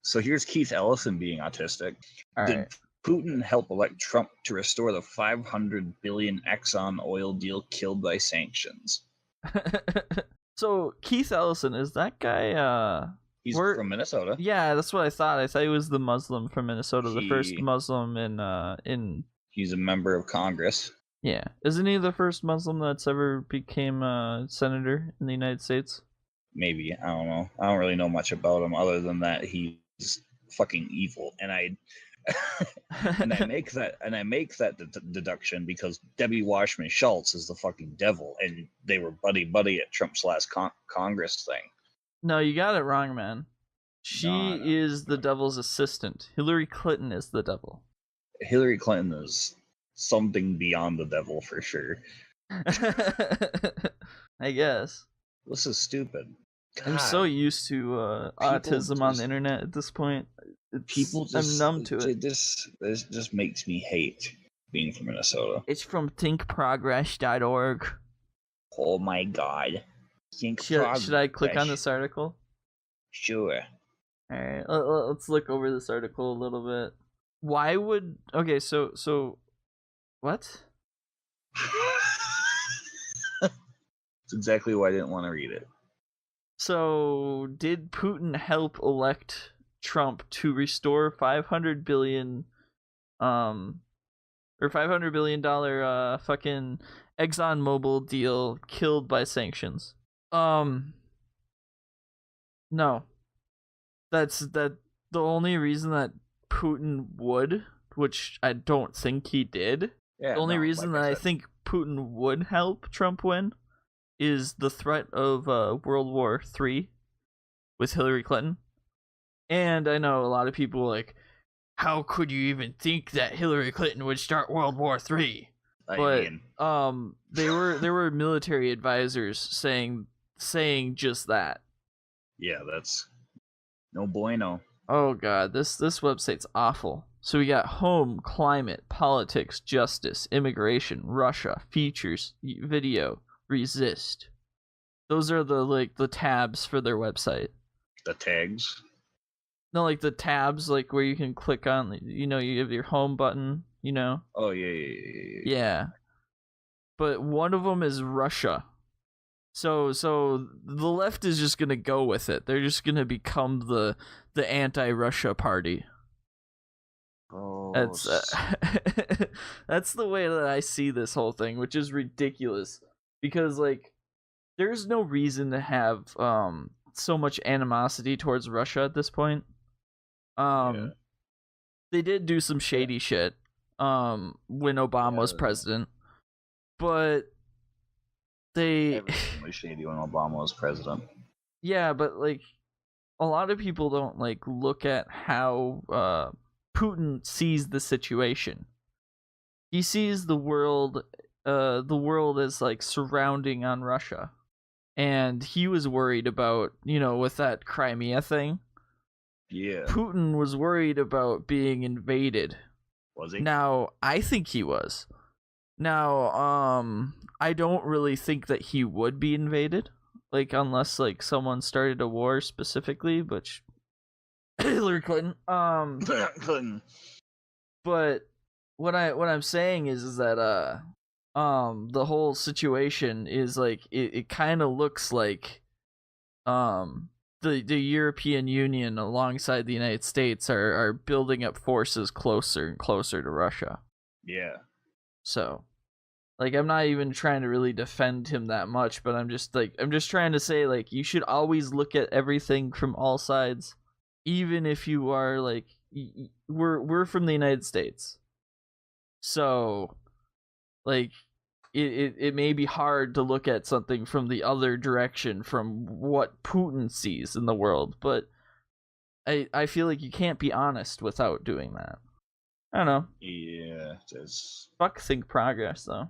So here's Keith Ellison being autistic. All Did right. Putin help elect Trump to restore the $500 billion Exxon oil deal killed by sanctions? So Keith Ellison, is that guy? He's from Minnesota. Yeah, that's what I thought. I thought he was the Muslim from Minnesota, the first Muslim in. He's a member of Congress. Yeah, isn't he the first Muslim that's ever became a senator in the United States? Maybe, I don't know. I don't really know much about him other than that he's fucking evil, and I make that deduction because Debbie Washman Schultz is the fucking devil, and they were buddy at Trump's last Congress thing. No, you got it wrong, man. She is the devil's assistant. Hillary Clinton is the devil. Hillary Clinton is something beyond the devil for sure. I guess. This is stupid. God. I'm so used to autism on the internet at this point. I'm numb to it. This just makes me hate being from Minnesota. It's from thinkprogress.org. Oh my god. Should I click on this article? Sure. Alright, let's look over this article a little bit. Why would... Okay, so... What? That's exactly why I didn't want to read it. So, did Putin help elect Trump to restore $500 billion fucking ExxonMobil deal killed by sanctions? No. That's the only reason that Putin would, which I don't think he did. Yeah, the only reason that I think Putin would help Trump win is the threat of World War III with Hillary Clinton. And I know a lot of people like, how could you even think that Hillary Clinton would start World War III? But there were military advisors saying just that. Yeah, that's no bueno. Oh god, this website's awful. So we got home, climate, politics, justice, immigration, Russia, features, video, resist. Those are the tabs for their website. The tags? No, like the tabs, like where you can click on, you have your home button, Oh, yeah. Yeah. But one of them is Russia. So the left is just going to go with it. They're just going to become the anti-Russia party. Oh, that's the way that I see this whole thing, which is ridiculous. Because, like, there's no reason to have so much animosity towards Russia at this point. Yeah. They did do some shady shit when Obama was president, but everything was shady when Obama was president. Yeah, but like a lot of people don't like look at how Putin sees the situation. He sees the world as like surrounding on Russia, and he was worried about with that Crimea thing. Yeah. Putin was worried about being invaded. Was he? Now, I think he was. Now, I don't really think that he would be invaded, like unless like someone started a war specifically, but Hillary Clinton. Clinton. But what I'm saying is that the whole situation is like it kind of looks like the European Union alongside the United States are building up forces closer and closer to Russia. Yeah. So, like, I'm not even trying to really defend him that much, but I'm just trying to say, like, you should always look at everything from all sides, even if you are like, we're from the United States, so, like, it may be hard to look at something from the other direction from what Putin sees in the world, but I feel like you can't be honest without doing that. I don't know. Yeah, just fuck Think Progress though.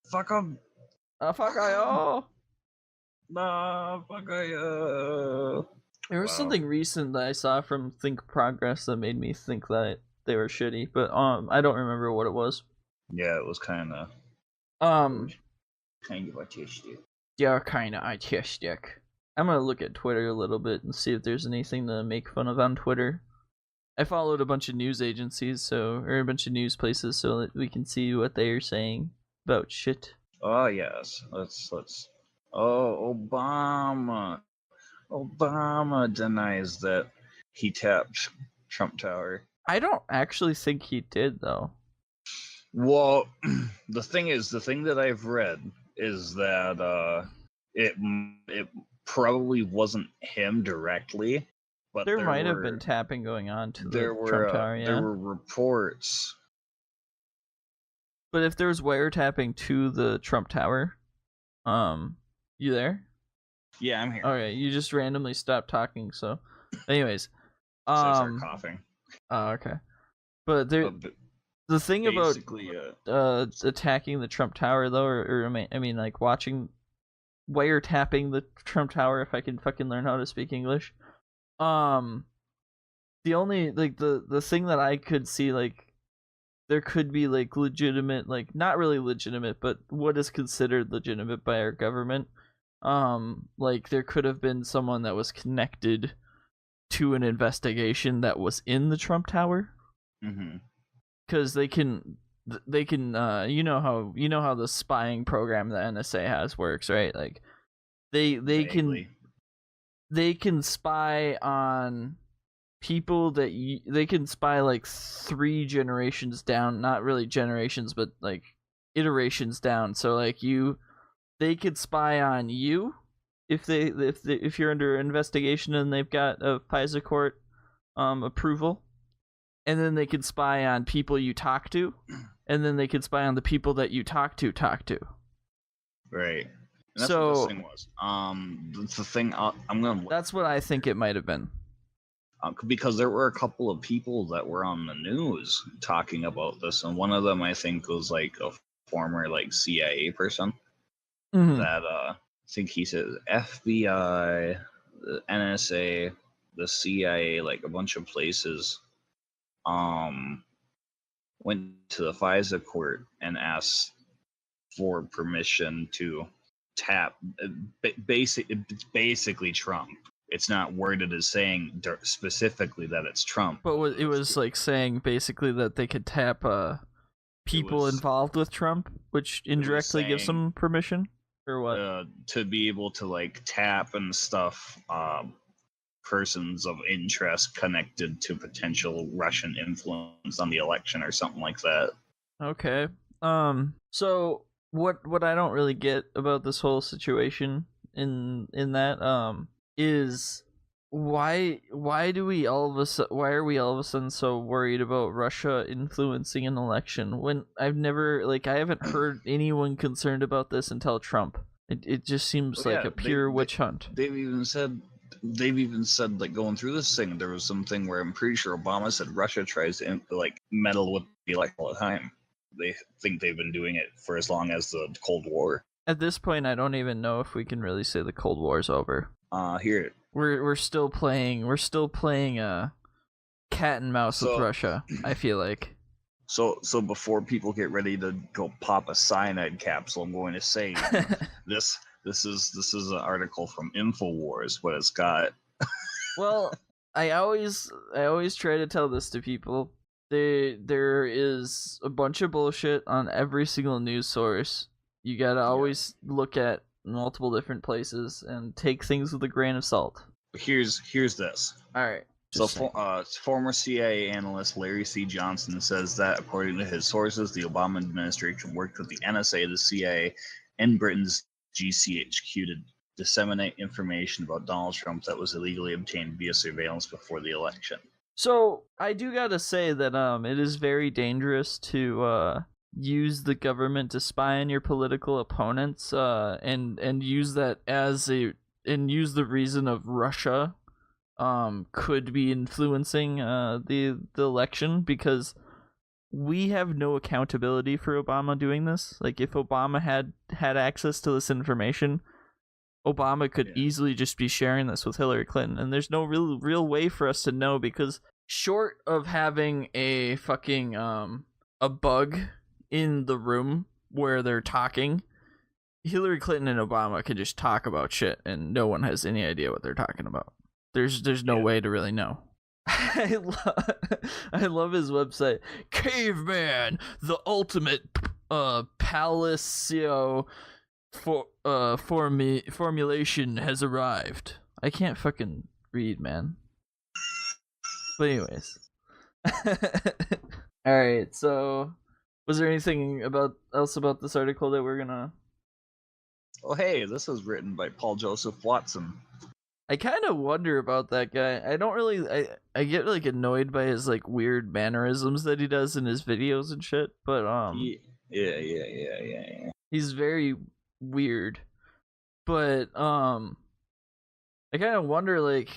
Fuck them. Fuck IO. Nah, fuck IO. There was something recent that I saw from Think Progress that made me think that they were shitty, but I don't remember what it was. Yeah, it was kind of autistic. Yeah, kind of autistic. I'm gonna look at Twitter a little bit and see if there's anything to make fun of on Twitter. I followed a bunch of news agencies, or a bunch of news places, so that we can see what they are saying about shit. Oh yes, let's. Oh, Obama denies that he tapped Trump Tower. I don't actually think he did, though. Well, the thing that I've read is that it probably wasn't him directly, but there might have been tapping going on to the Trump Tower. Yeah, there were reports. But if there was wiretapping to the Trump Tower, you there? Yeah, I'm here. Okay, you just randomly stopped talking. So, anyways, so I started coughing. Oh, okay. But the thing about attacking the Trump Tower, though, or I mean, like watching wiretapping the Trump Tower, if I can fucking learn how to speak English. The only the thing that I could see, like, there could be like legitimate, like not really legitimate, but what is considered legitimate by our government. Like there could have been someone that was connected to an investigation that was in the Trump Tower. Mm-hmm. Because they can you know how the spying program the NSA has works, right? Like they can spy on people that they can spy like 3 generations down, not really generations, but like iterations down. So like they could spy on you if you're under investigation and they've got a FISA court approval. And then they could spy on people you talk to, and then they could spy on the people that you talk to. Right. And that's what this thing was. The thing I'm gonna. That's what I think it might have been. Because there were a couple of people that were on the news talking about this, and one of them I think was like a former like CIA person. Mm-hmm. That I think he said FBI, the NSA, the CIA, like a bunch of places. Went to the FISA court and asked for permission to tap. It's basically Trump. It's not worded as saying specifically that it's Trump. But it was like saying basically that they could tap people involved with Trump, which indirectly gives them permission, or what? To be able to like tap and stuff. Persons of interest connected to potential Russian influence on the election or something like that. Okay. So what I don't really get about this whole situation in that is why are we all of a sudden so worried about Russia influencing an election when I haven't heard anyone concerned about this until Trump. It just seems like a pure witch hunt. They've even said like going through this thing, there was something where I'm pretty sure Obama said Russia tries to like meddle with the election all the time. They think they've been doing it for as long as the Cold War. At this point, I don't even know if we can really say the Cold War's over. Here we're still playing cat and mouse with Russia, I feel like. So before people get ready to go pop a cyanide capsule, I'm going to say this is an article from InfoWars, but it's got. Well, I always try to tell this to people. There is a bunch of bullshit on every single news source. You gotta always look at multiple different places and take things with a grain of salt. Here's this. All right. So, former CIA analyst Larry C. Johnson says that, according to his sources, the Obama administration worked with the NSA, the CIA, and Britain's GCHQ to disseminate information about Donald Trump that was illegally obtained via surveillance before the election. So, I do gotta say that it is very dangerous to use the government to spy on your political opponents, and use that use the reason of Russia could be influencing the election, because we have no accountability for Obama doing this. Like, if Obama had access to this information, Obama could easily just be sharing this with Hillary Clinton, and there's no real way for us to know, because short of having a fucking a bug in the room where they're talking, Hillary Clinton and Obama can just talk about shit and no one has any idea what they're talking about. There's no way to really know. I love his website. Caveman, the ultimate Palacio formulation has arrived. I can't fucking read, man. But anyways. Alright, so was there anything else about this article that we're gonna... Oh hey, this is written by Paul Joseph Watson. I kind of wonder about that guy. I don't really... I get like annoyed by his like weird mannerisms that he does in his videos and shit, but Yeah. He's very weird. But I kind of wonder, like,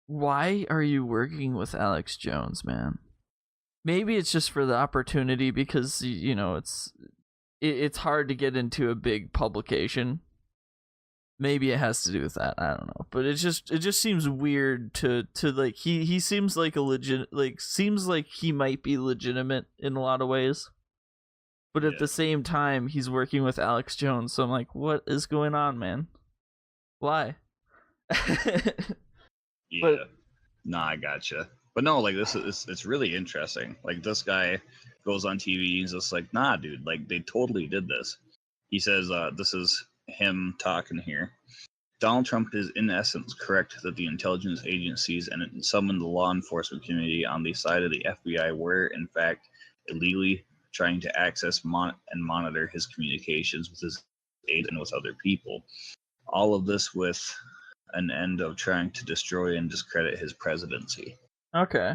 why are you working with Alex Jones, man? Maybe it's just for the opportunity because, you know, it's hard to get into a big publication. Maybe it has to do with that. I don't know. But it just seems weird to like he seems like seems like he might be legitimate in a lot of ways. But at the same time, he's working with Alex Jones, so I'm like, what is going on, man? Why? Yeah. Nah, I gotcha. But no, like it's really interesting. Like this guy goes on TV, he's just like, nah, dude, like they totally did this. He says, this is him talking here. Donald Trump is in essence correct that the intelligence agencies and some in the law enforcement community on the side of the FBI were, in fact, illegally trying to access and monitor his communications with his aide and with other people. All of this with an end of trying to destroy and discredit his presidency. Okay.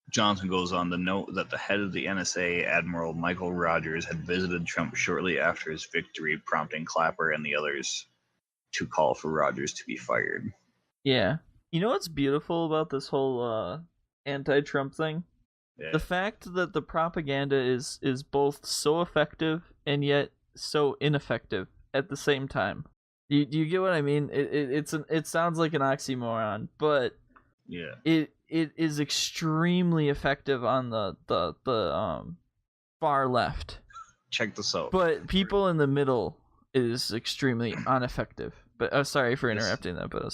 Johnson goes on to note that the head of the NSA, Admiral Michael Rogers, had visited Trump shortly after his victory, prompting Clapper and the others to call for Rogers to be fired. Yeah. You know what's beautiful about this whole anti-Trump thing? Yeah. The fact that the propaganda is both so effective and yet so ineffective at the same time. Do you get what I mean? It sounds like an oxymoron, but yeah, it is extremely effective on the far left. Check this out. But people in the middle is extremely ineffective. But sorry for interrupting that, but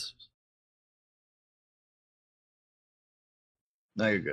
no, you're good.